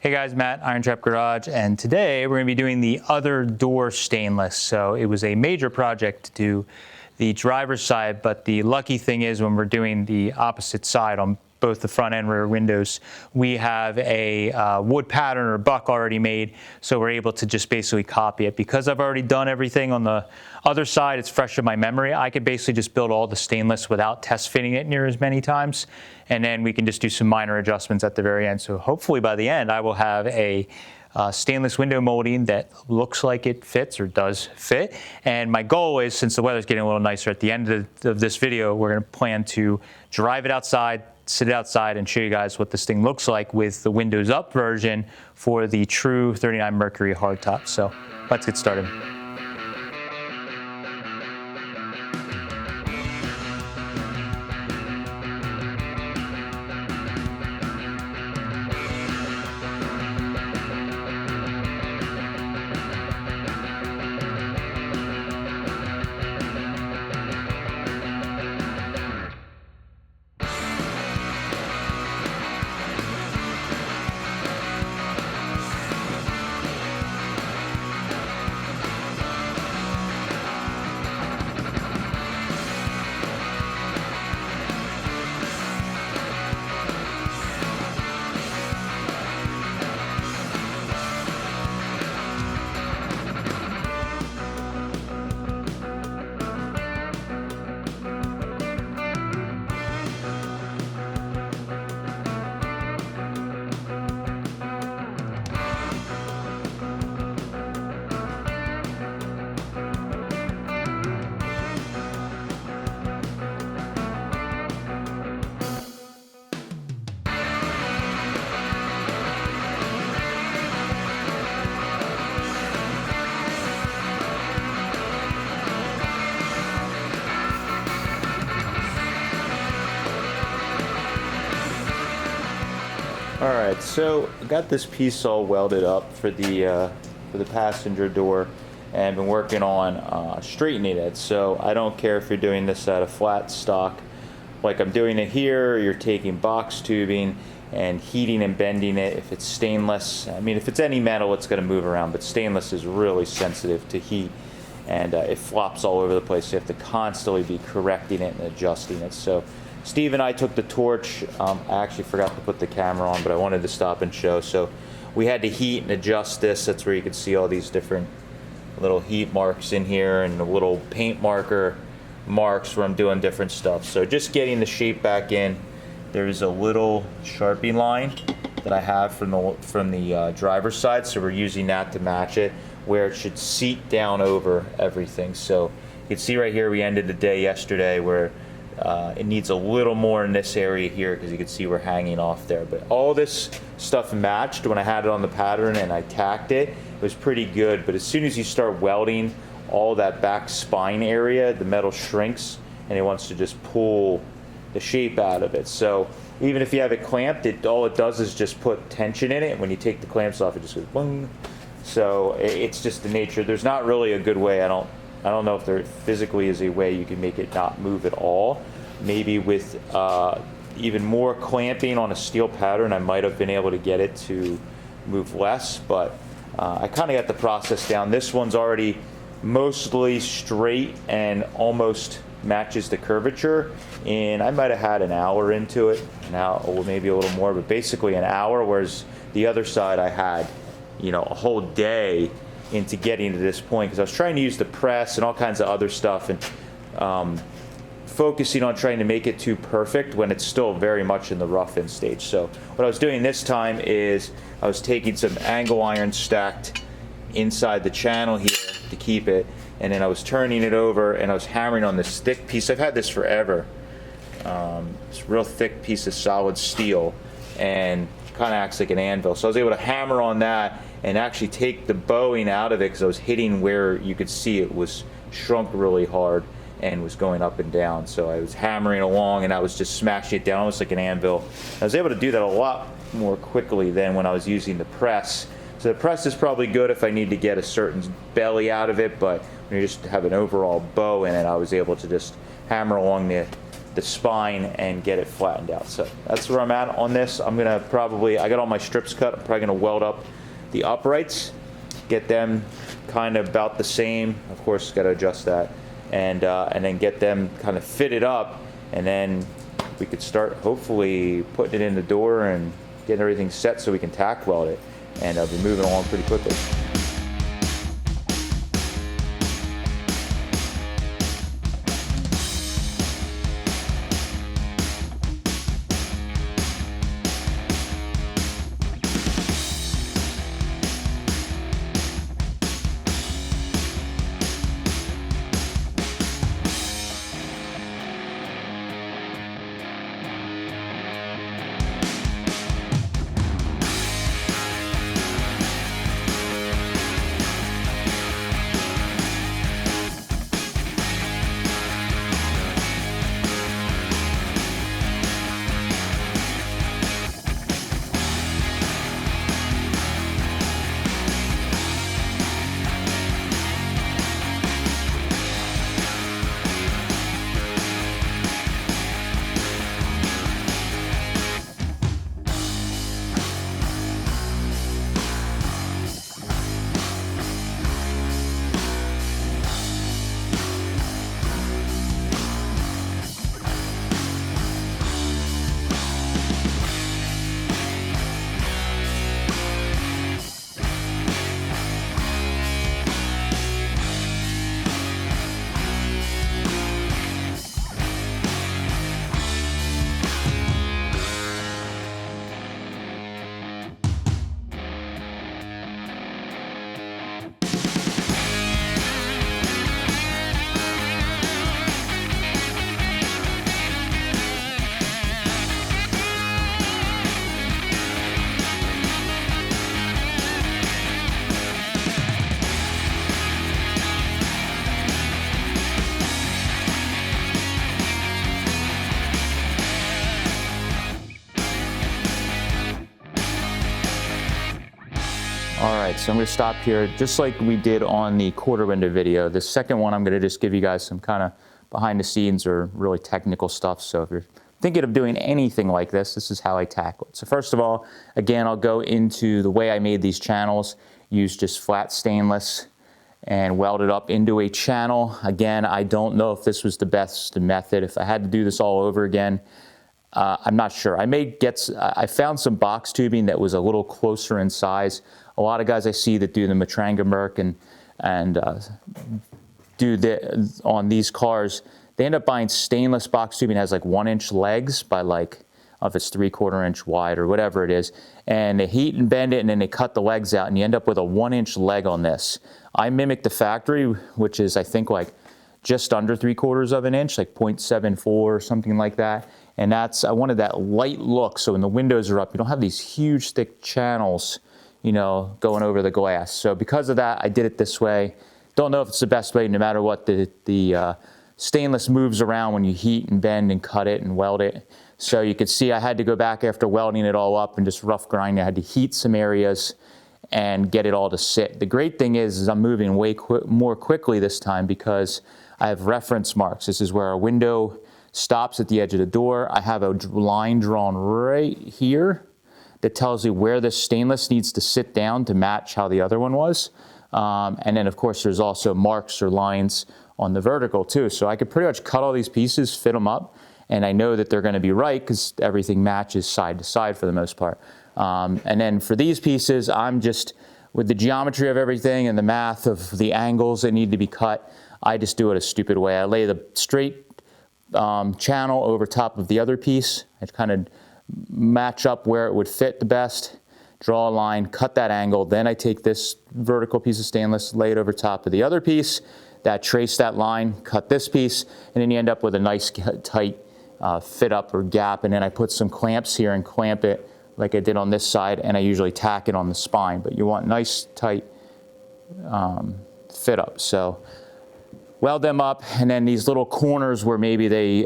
Hey guys, Matt, IronTrap Garage, and today we're going to be doing the other door stainless. So it was a major project to do the driver's side, but the lucky thing is when we're doing the opposite side on both the front and rear windows, we have a wood pattern or buck already made, so we're able to just basically copy it. Because I've already done everything on the other side, it's fresh in my memory, I could basically just build all the stainless without test fitting it near as many times, and then we can just do some minor adjustments at the very end. So hopefully by the end I will have a stainless window molding that looks like it fits or does fit. And my goal is, since the weather's getting a little nicer, at the end of this video, we're going to plan to drive it outside, sit it outside, and show you guys what this thing looks like with the windows up version for the true 39 Mercury hardtop. So let's get started. Alright, so I got this piece all welded up for the passenger door and been working on straightening it. So I don't care if you're doing this at a flat stock like I'm doing it here, or you're taking box tubing and heating and bending it. If it's stainless, I mean, if it's any metal it's going to move around, but stainless is really sensitive to heat and it flops all over the place, so you have to constantly be correcting it and adjusting it. So Steve and I took the torch. I actually forgot to put the camera on, but I wanted to stop and show. So we had to heat and adjust this. That's where you can see all these different little heat marks in here and the little paint marker marks where I'm doing different stuff. So just getting the shape back in. There's a little Sharpie line that I have from the driver's side, so we're using that to match it, where it should seat down over everything. So you can see right here we ended the day yesterday where it needs a little more in this area here, because you can see we're hanging off there. But all this stuff matched when I had it on the pattern and I tacked it. It was pretty good, but as soon as you start welding, all that back spine area, the metal shrinks and it wants to just pull the shape out of it. So even if you have it clamped, all it does is just put tension in it. When you take the clamps off, it just goes boom. So it's just the nature. There's not really a good way. I don't know if there physically is a way you can make it not move at all. Maybe with even more clamping on a steel pattern, I might have been able to get it to move less, but I kind of got the process down. This one's already mostly straight and almost matches the curvature, and I might have had an hour into it, now or maybe a little more, but basically an hour, whereas the other side I had, you know, a whole day into getting to this point, because I was trying to use the press and all kinds of other stuff, and focusing on trying to make it too perfect when it's still very much in the rough-in stage. So what I was doing this time is I was taking some angle iron stacked inside the channel here to keep it, and then I was turning it over and I was hammering on this thick piece. I've had this forever. It's a real thick piece of solid steel and kind of acts like an anvil. So I was able to hammer on that and actually take the bowing out of it, because I was hitting where you could see it was shrunk really hard and was going up and down. So I was hammering along and I was just smashing it down almost like an anvil. I was able to do that a lot more quickly than when I was using the press. So the press is probably good if I need to get a certain belly out of it, but when you just have an overall bow in it, I was able to just hammer along the the spine and get it flattened out. So that's where I'm at on this. I'm gonna probably, I got all my strips cut, I'm probably gonna weld up the uprights, get them kind of about the same. Of course, got to adjust that, and then get them kind of fitted up, and then we could start hopefully putting it in the door and getting everything set so we can tack weld it, and be moving along pretty quickly. All right, so I'm gonna stop here, just like we did on the quarter window video. The second one, I'm gonna just give you guys some kind of behind the scenes or really technical stuff. So if you're thinking of doing anything like this, this is how I tackle it. So first of all, again, I'll go into the way I made these channels, use just flat stainless and weld it up into a channel. Again, I don't know if this was the best method. If I had to do this all over again, I'm not sure. I found some box tubing that was a little closer in size. A lot of guys I see that do the Matranga Merc and on these cars, they end up buying stainless box tubing that has like 1-inch legs by like, if it's 3/4 inch wide or whatever it is, and they heat and bend it and then they cut the legs out and you end up with a 1-inch leg on this. I mimicked the factory, which is I think like just under 3/4 of an inch, like 0.74 or something like that. And I wanted that light look, so when the windows are up, you don't have these huge thick channels, you know, going over the glass. So because of that, I did it this way. Don't know if it's the best way, no matter what. The stainless moves around when you heat and bend and cut it and weld it. So you could see I had to go back after welding it all up and just rough grind. I had to heat some areas and get it all to sit. The great thing is I'm moving way more quickly this time because I have reference marks. This is where our window stops at the edge of the door. I have a line drawn right here that tells you where the stainless needs to sit down to match how the other one was. And then of course there's also marks or lines on the vertical too. So I could pretty much cut all these pieces, fit them up, and I know that they're gonna be right because everything matches side to side for the most part. And then for these pieces, I'm just, with the geometry of everything and the math of the angles that need to be cut, I just do it a stupid way. I lay the straight channel over top of the other piece. I kind of match up where it would fit the best, draw a line, cut that angle, then I take this vertical piece of stainless, lay it over top of the other piece, trace that line, cut this piece, and then you end up with a nice tight fit up or gap, and then I put some clamps here and clamp it like I did on this side, and I usually tack it on the spine, but you want nice tight fit up. So weld them up, and then these little corners where maybe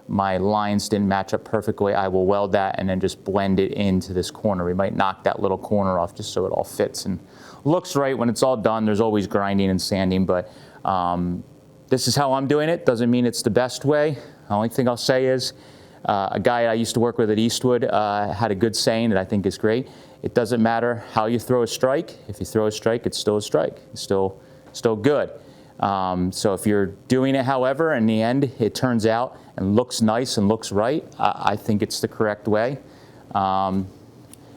my lines didn't match up perfectly, I will weld that and then just blend it into this corner. We might knock that little corner off just so it all fits and looks right when it's all done. There's always grinding and sanding, but this is how I'm doing it. Doesn't mean it's the best way. The only thing I'll say is, a guy I used to work with at Eastwood had a good saying that I think is great. It doesn't matter how you throw a strike. If you throw a strike, it's still a strike. It's still good. So if you're doing it, however, in the end, it turns out and looks nice and looks right, I think it's the correct way.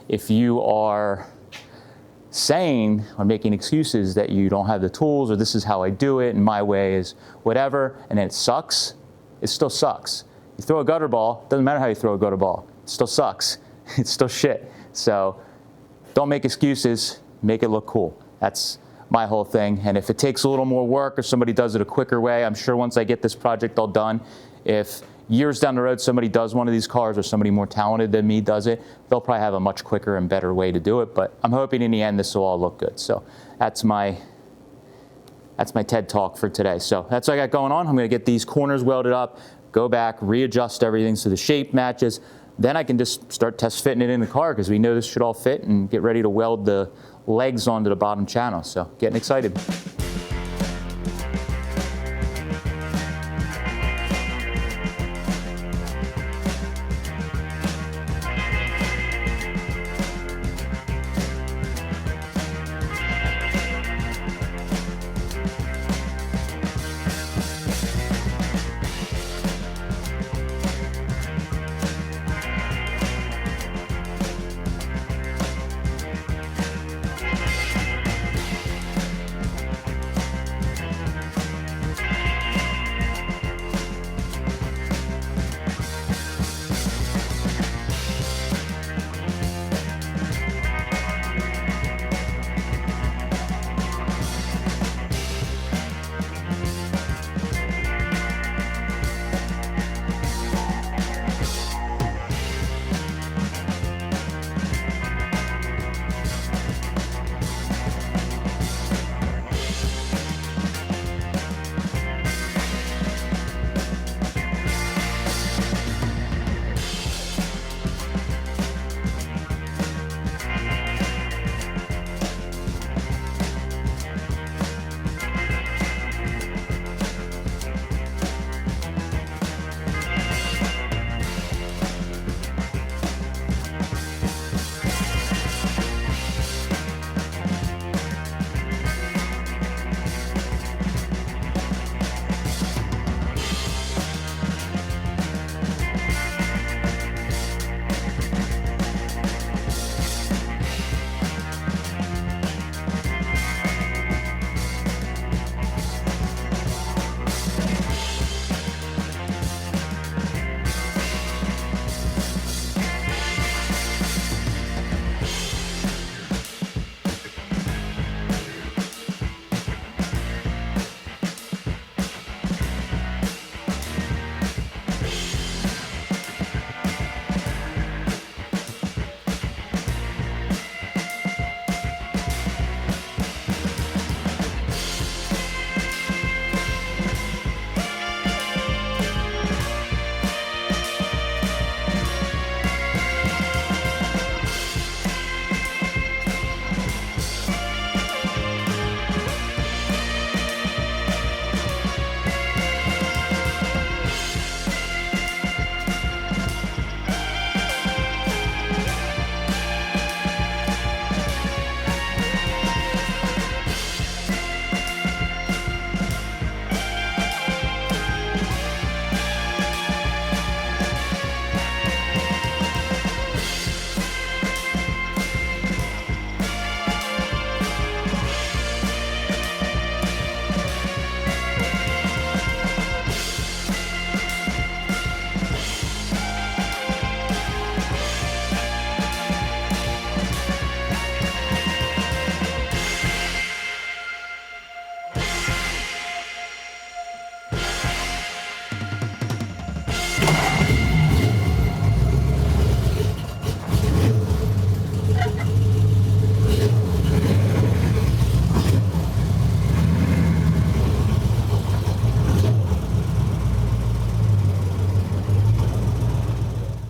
If you are saying or making excuses that you don't have the tools, or this is how I do it and my way is whatever, and it sucks, it still sucks. You throw a gutter ball, doesn't matter how you throw a gutter ball, it still sucks. It's still shit. So don't make excuses, make it look cool. That's my whole thing. And if it takes a little more work or somebody does it a quicker way, I'm sure once I get this project all done, if years down the road somebody does one of these cars or somebody more talented than me does it, they'll probably have a much quicker and better way to do it. But I'm hoping in the end this will all look good. So that's my TED Talk for today. So that's what I got going on. I'm going to get these corners welded up, go back, readjust everything so the shape matches. Then I can just start test fitting it in the car because we know this should all fit, and get ready to weld the legs onto the bottom channel. So getting excited.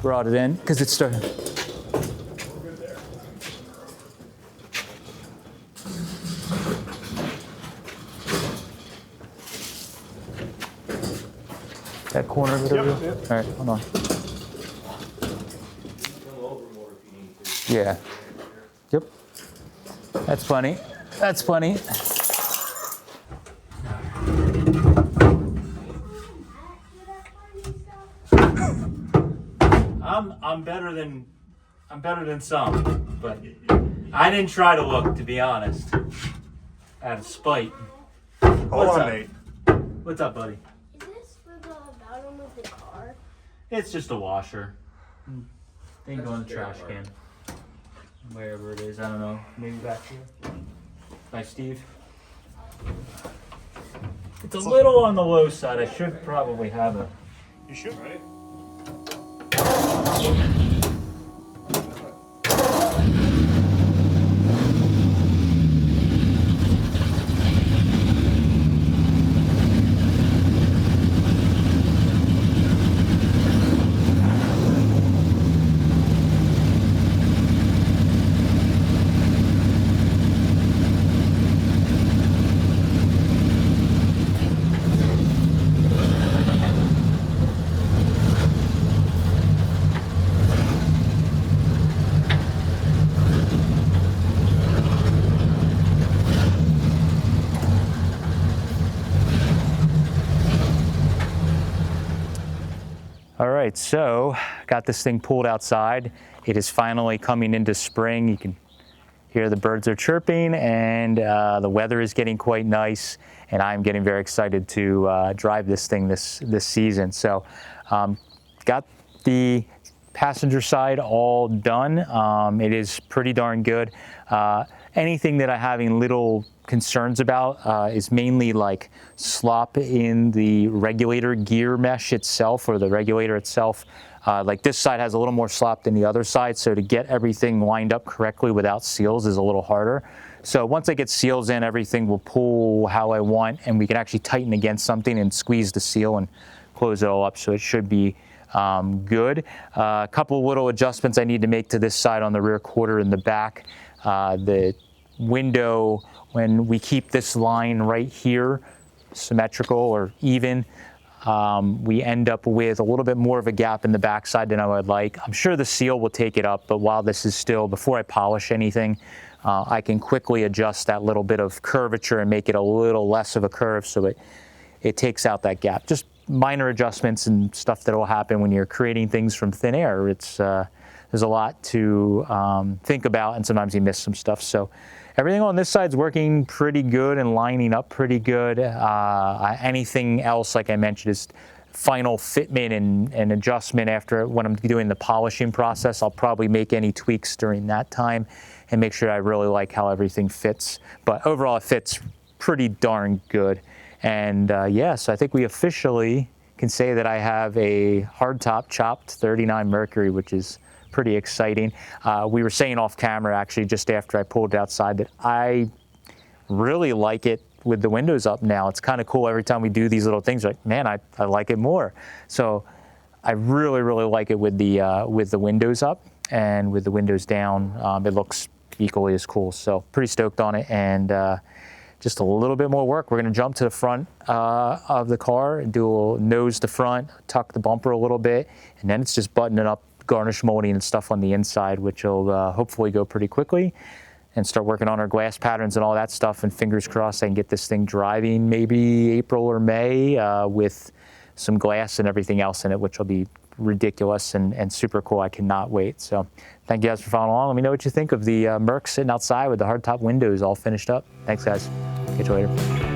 Brought it in because it started. That corner of it over there? Yep. All right, hold on. Yeah. Yep. That's funny. That's funny. I'm better than some, but I didn't try to look, to be honest. Out of spite. Hold on, Nate. What's up, buddy? Is this for the bottom of the car? It's just a washer. They can go in the trash can. Wherever it is, I don't know. Maybe back here. By Steve. It's a little on the low side. I should probably have a. You should, right? All right, so got this thing pulled outside. It is finally coming into spring. You can hear the birds are chirping, and the weather is getting quite nice, and I'm getting very excited to drive this thing this season. So got the passenger side all done. It is pretty darn good. Anything that I'm having little concerns about is mainly like slop in the regulator gear mesh itself, or the regulator itself. Like this side has a little more slop than the other side, so to get everything lined up correctly without seals is a little harder. So once I get seals in, everything will pull how I want, and we can actually tighten against something and squeeze the seal and close it all up, so it should be good. A couple of little adjustments I need to make to this side on the rear quarter in the back. The window, when we keep this line right here symmetrical or even, we end up with a little bit more of a gap in the backside than I would like. I'm sure the seal will take it up, but while this is still, before I polish anything, I can quickly adjust that little bit of curvature and make it a little less of a curve so it takes out that gap. Just minor adjustments and stuff that will happen when you're creating things from thin air. It's there's a lot to think about, and sometimes you miss some stuff. So everything on this side's working pretty good and lining up pretty good. Anything else, like I mentioned, is final fitment and adjustment after when I'm doing the polishing process. I'll probably make any tweaks during that time and make sure I really like how everything fits. But overall, it fits pretty darn good. And yeah, so I think we officially can say that I have a hardtop chopped 39 Mercury, which is pretty exciting. We were saying off camera, actually, just after I pulled it outside, that I really like it with the windows up now. It's kind of cool every time we do these little things, like, man, I like it more. So I really, really like it with the windows up, and with the windows down, it looks equally as cool. So pretty stoked on it, and just a little bit more work. We're gonna jump to the front of the car and do a nose to front, tuck the bumper a little bit, and then it's just buttoning up garnish molding and stuff on the inside, which will hopefully go pretty quickly, and start working on our glass patterns and all that stuff. And fingers crossed I can get this thing driving maybe April or May with some glass and everything else in it, which will be ridiculous and super cool. I cannot wait. So thank you guys for following along. Let me know what you think of the Merc sitting outside with the hardtop windows all finished up. Thanks, guys. Catch you later.